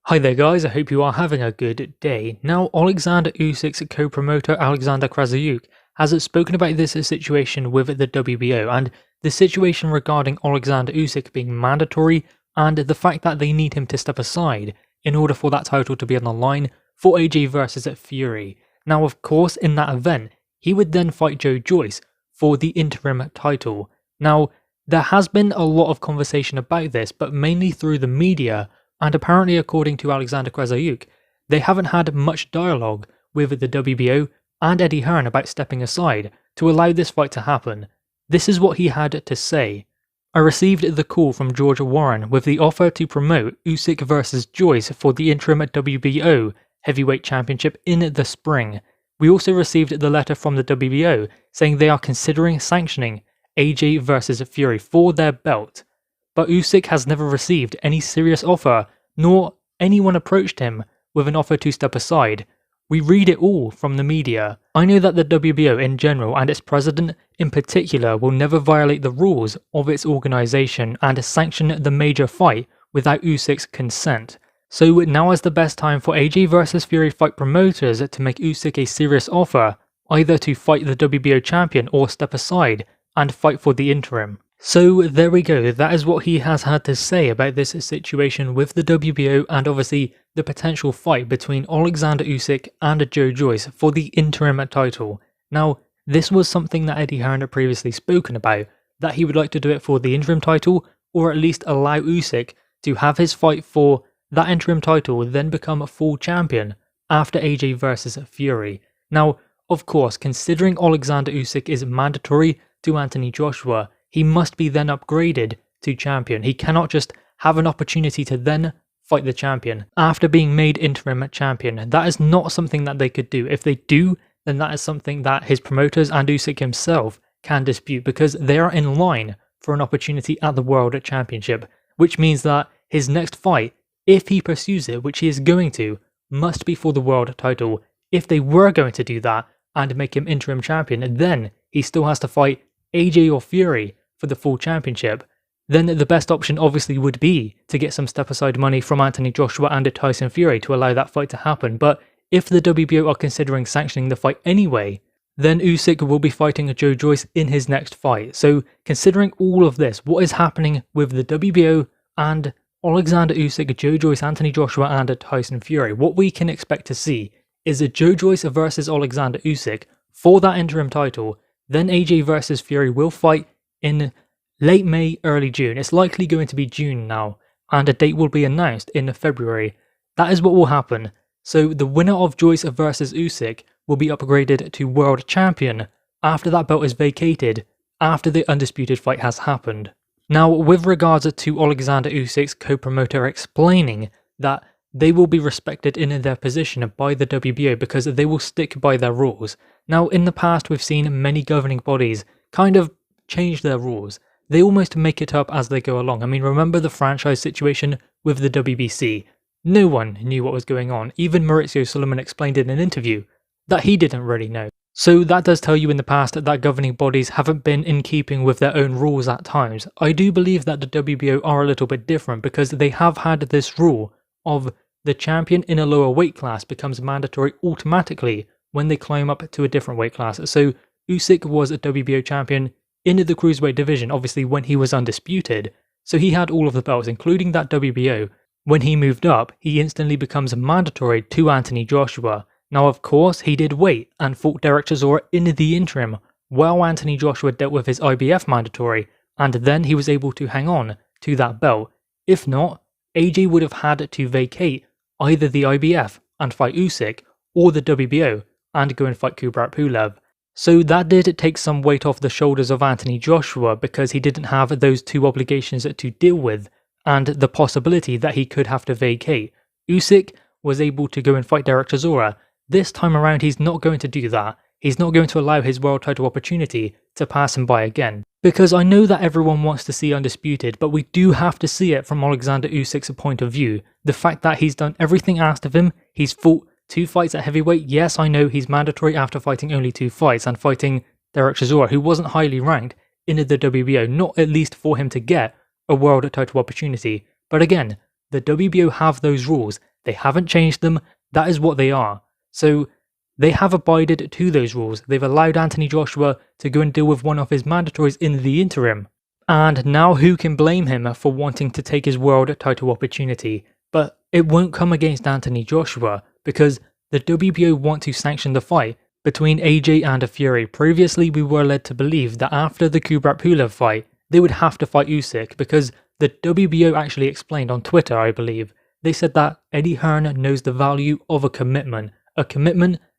Hi there guys, I hope you are having a good day. Now, Oleksandr Usyk's co-promoter Oleksandr Usyk has spoken about this situation with the WBO and the situation regarding Oleksandr Usyk being mandatory and the fact that they need him to step aside in order for that title to be on the line for AJ versus Fury. Now, of course, in that event, he would then fight Joe Joyce for the interim title. Now, there has been a lot of conversation about this, but mainly through the media. And apparently, according to Oleksandr Usyk, they haven't had much dialogue with the WBO and Eddie Hearn about stepping aside to allow this fight to happen. This is what he had to say. I received the call from George Warren with the offer to promote Usyk vs Joyce for the interim WBO heavyweight championship in the spring. We also received the letter from the WBO saying they are considering sanctioning AJ vs Fury for their belt. But Usyk has never received any serious offer, nor anyone approached him with an offer to step aside. We read it all from the media. I know that the WBO in general and its president in particular will never violate the rules of its organisation and sanction the major fight without Usyk's consent. So now is the best time for AJ vs Fury fight promoters to make Usyk a serious offer, either to fight the WBO champion or step aside and fight for the interim. So there we go, that is what he has had to say about this situation with the WBO and obviously the potential fight between Oleksandr Usyk and Joe Joyce for the interim title. Now, this was something that Eddie Hearn had previously spoken about, that he would like to do it for the interim title, or at least allow Usyk to have his fight for that interim title then become a full champion after AJ vs Fury. Now, of course, considering Oleksandr Usyk is mandatory to Anthony Joshua, he must be then upgraded to champion. He cannot just have an opportunity to then fight the champion after being made interim champion. That is not something that they could do. If they do, then that is something that his promoters and Usyk himself can dispute because they are in line for an opportunity at the World Championship, which means that his next fight, if he pursues it, which he is going to, must be for the world title. If they were going to do that and make him interim champion, then he still has to fight AJ or Fury for the full championship. Then the best option obviously would be to get some step aside money from Anthony Joshua and Tyson Fury to allow that fight to happen. But if the WBO are considering sanctioning the fight anyway, then Usyk will be fighting Joe Joyce in his next fight. So considering all of this, what is happening with the WBO and Oleksandr Usyk, Joe Joyce, Anthony Joshua and Tyson Fury, what we can expect to see is a Joe Joyce versus Oleksandr Usyk for that interim title. Then AJ versus Fury will fight in late May, early June. It's likely going to be June now, and a date will be announced in February. That is what will happen. So the winner of Joyce versus Usyk will be upgraded to world champion after that belt is vacated, after the undisputed fight has happened. Now, with regards to Oleksandr Usyk's co-promoter explaining that they will be respected in their position by the WBO because they will stick by their rules. Now, in the past, we've seen many governing bodies kind of change their rules. They almost make it up as they go along. I mean, remember the franchise situation with the WBC? No one knew what was going on. Even Maurizio Sulaiman explained in an interview that he didn't really know. So that does tell you in the past that governing bodies haven't been in keeping with their own rules at times. I do believe that the WBO are a little bit different because they have had this rule of the champion in a lower weight class becomes mandatory automatically when they climb up to a different weight class. So Usyk was a WBO champion in the cruiserweight division, obviously when he was undisputed. So he had all of the belts, including that WBO. When he moved up, he instantly becomes mandatory to Anthony Joshua. Now, of course, he did wait and fought Derek Chisora in the interim while Anthony Joshua dealt with his IBF mandatory, and then he was able to hang on to that belt. If not, AJ would have had to vacate either the IBF and fight Usyk, or the WBO and go and fight Kubrat Pulev. So that did take some weight off the shoulders of Anthony Joshua because he didn't have those two obligations to deal with, and the possibility that he could have to vacate. Usyk was able to go and fight Derek Chisora. This time around he's not going to do that. He's not going to allow his world title opportunity to pass him by again. Because I know that everyone wants to see undisputed, but we do have to see it from Oleksandr Usyk's point of view. The fact that he's done everything asked of him, he's fought 2 fights at heavyweight. Yes, I know he's mandatory after fighting only 2 fights and fighting Derek Chisora, who wasn't highly ranked in the WBO, not at least for him to get a world title opportunity. But again, the WBO have those rules. They haven't changed them. That is what they are. So they have abided to those rules. They've allowed Anthony Joshua to go and deal with one of his mandatories in the interim. And now who can blame him for wanting to take his world title opportunity? But it won't come against Anthony Joshua because the WBO want to sanction the fight between AJ and Fury. Previously, we were led to believe that after the Kubrat Pulev fight, they would have to fight Usyk because the WBO actually explained on Twitter, I believe. They said that Eddie Hearn knows the value of a commitment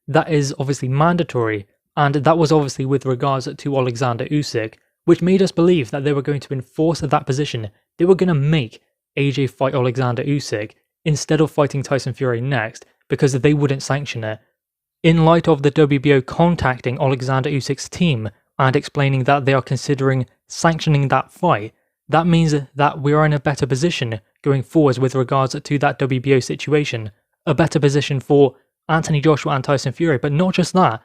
that is obviously mandatory, and that was obviously with regards to Oleksandr Usyk, which made us believe that they were going to enforce that position. They were going to make AJ fight Oleksandr Usyk instead of fighting Tyson Fury next because they wouldn't sanction it. In light of the WBO contacting Oleksandr Usyk's team and explaining that they are considering sanctioning that fight, that means that we are in a better position going forwards with regards to that WBO situation. A better position for Anthony Joshua and Tyson Fury, but not just that,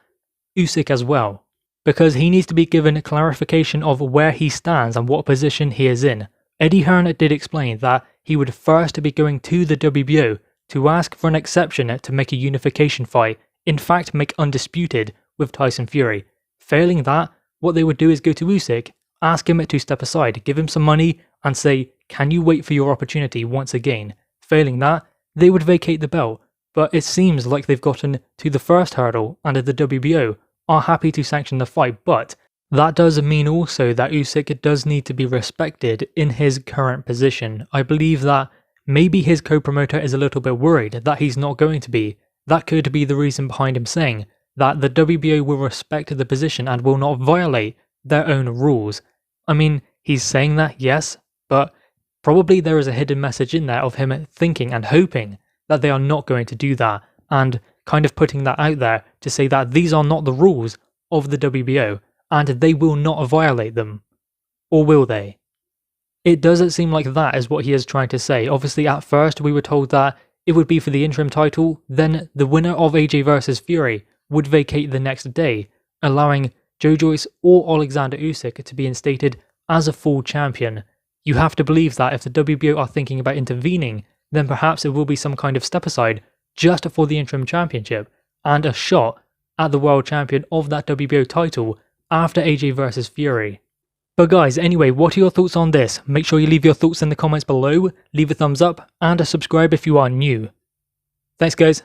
Usyk as well. Because he needs to be given clarification of where he stands and what position he is in. Eddie Hearn did explain that he would first be going to the WBO to ask for an exception to make a unification fight, in fact make undisputed with Tyson Fury. Failing that, what they would do is go to Usyk, ask him to step aside, give him some money and say, can you wait for your opportunity once again? Failing that, they would vacate the belt. But it seems like they've gotten to the first hurdle and the WBO are happy to sanction the fight, but that does mean also that Usyk does need to be respected in his current position. I believe that maybe his co-promoter is a little bit worried that he's not going to be. That could be the reason behind him saying that the WBO will respect the position and will not violate their own rules. I mean, he's saying that, yes, but probably there is a hidden message in there of him thinking and hoping that they are not going to do that, and kind of putting that out there to say that these are not the rules of the WBO, and they will not violate them. Or will they? It doesn't seem like that is what he is trying to say. Obviously, at first we were told that it would be for the interim title, then the winner of AJ vs Fury would vacate the next day, allowing Joe Joyce or Oleksandr Usyk to be instated as a full champion. You have to believe that if the WBO are thinking about intervening, then perhaps it will be some kind of step aside just for the interim championship and a shot at the world champion of that WBO title after AJ vs Fury. But guys, anyway, what are your thoughts on this? Make sure you leave your thoughts in the comments below, leave a thumbs up and subscribe if you are new. Thanks guys.